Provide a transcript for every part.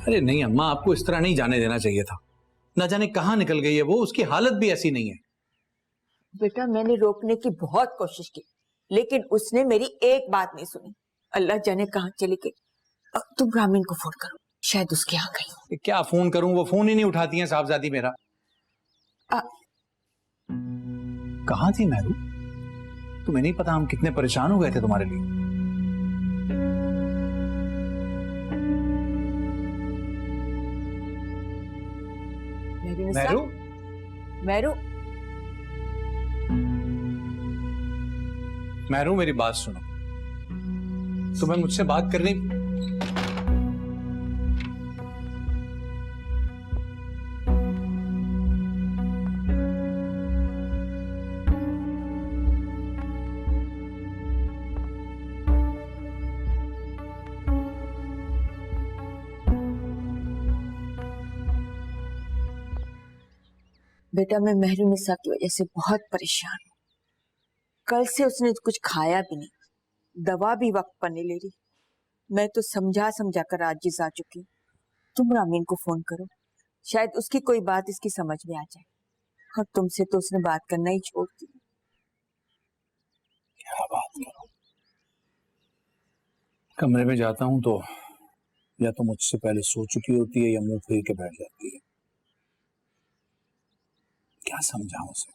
अरे नहीं अम्मा, आपको इस तरह नहीं जाने देना चाहिए था। न जाने कहाँ निकल गई है वो, उसकी हालत भी ऐसी नहीं है। बेटा मैंने रोकने की बहुत कोशिश की, लेकिन उसने मेरी एक बात नहीं सुनी। अल्लाह जाने कहाँ चली गई। तुम रामीन को फोन करो, शायद उसके यहाँ गई। क्या फोन करूं, वो फोन ही नहीं उठाती हैं साहबजादी मेरा। कहाँ थी महरू? तुम्हें नहीं पता हम कितने परेशान हो गए थे तुम्हारे लिए। महरू, महरू, महरू मेरी बात सुनो। तुम्हें मुझसे बात करनी। बेटा मैं महरूनिसा की वजह से बहुत परेशान हूँ। कल से उसने कुछ खाया भी नहीं, दवा भी वक्त पर नहीं ले रही। मैं तो समझा समझा कर आजिज आ चुकी हूँ। तुम रामीन को फोन करो, शायद उसकी कोई बात इसकी समझ में आ जाए। और तुमसे तो उसने बात करना ही छोड़ दी। क्या बात करो। कमरे में जाता हूं तो या तो मुझसे पहले सो चुकी होती है या मुंह फेर के बैठ जाती है। क्या समझाऊं उसे?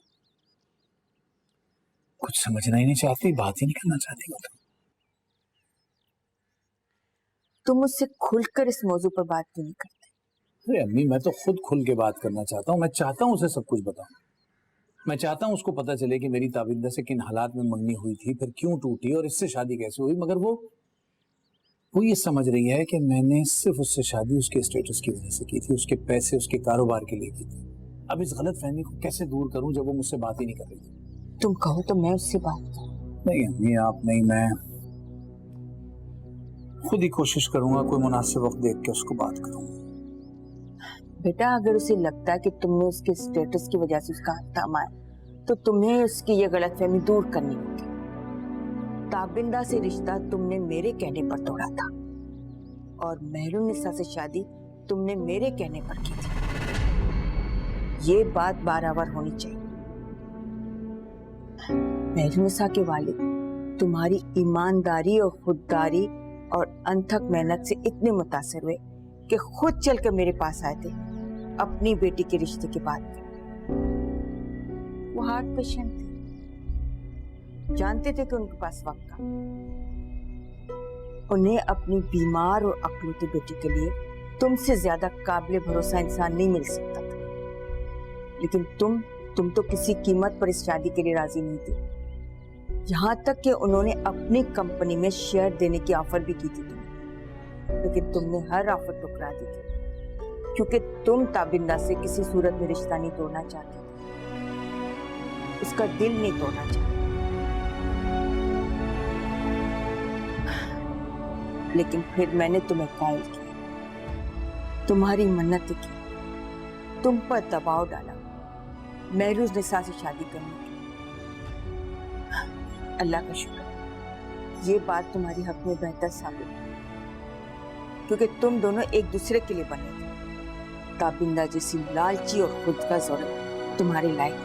कुछ समझना ही नहीं चाहती, बात ही नहीं करना चाहती। तुम मुझसे खुलकर इस मौजू पर बात क्यों नहीं करते? अरे अम्मी, मैं तो खुद खुल के बात करना चाहता हूँ। मैं चाहता हूँ उसे सब कुछ बताऊं। मैं चाहता हूँ उसको पता चले कि मेरी ताबिंदा से किन हालात में मंगनी हुई थी, फिर क्यों टूटी और इससे शादी कैसे हुई। मगर वो ये समझ रही है कि मैंने सिर्फ उससे शादी उसके स्टेटस की वजह से की थी, उसके पैसे, उसके कारोबार के लिए की थी। अब इस गलत फहमी को कैसे दूर करूं जब वो मुझसे बात ही नहीं कर रही थी। तुम कहो तो मैं उससे बात करूं। नहीं अम्मी, आप नहीं, मैं खुद ही कोशिश करूंगा। कोई मुनासिब वक्त देख के उसको बात करूंगा। बेटा अगर उसे लगता है कि तुमने उसके स्टेटस की वजह से उसका हाथ थामा है, तो तुम्हें उसकी ये गलतफहमी दूर करनी होगी। ताबिंदा से रिश्ता तुमने मेरे कहने पर तोड़ा था और महरूनिसा से शादी तुमने मेरे कहने पर की थी। ये बात बारआवर होनी चाहिए। महरूनिसा के वालिद तुम्हारी ईमानदारी और खुददारी और अनथक मेहनत से इतने मुतासिर हुए कि खुद चलकर मेरे पास आए थे अपनी बेटी के रिश्ते की बात करने। वो हार्ट पेशेंट थे, जानते थे कि उनके पास वक्त का। उन्हें अपनी बीमार और अकलौती बेटी के लिए तुमसे ज्यादा काबिल भरोसा इंसान नहीं मिल सकता था। लेकिन तुम तो किसी कीमत पर इस शादी के लिए राजी नहीं थे। यहाँ तक कि उन्होंने अपनी कंपनी में शेयर देने की ऑफर भी की थी तुम्हें, लेकिन तुमने हर ऑफर ठुकरा दी थी क्योंकि तुम ताबिंदा से किसी सूरत में रिश्ता नहीं तोड़ना चाहते थे, उसका दिल नहीं तोड़ना चाहते। लेकिन फिर मैंने तुम्हें कायल किया, तुम्हारी मन्नत की, तुम पर दबाव डाला महरूनिसा से शादी करने की। अल्लाह का शुक्र, ये बात तुम्हारी हक में बेहतर साबित हुई क्योंकि तुम दोनों एक दूसरे के लिए बने थे। ताबिंदा जैसी लालची और खुद का ज़रूरत तुम्हारे लायक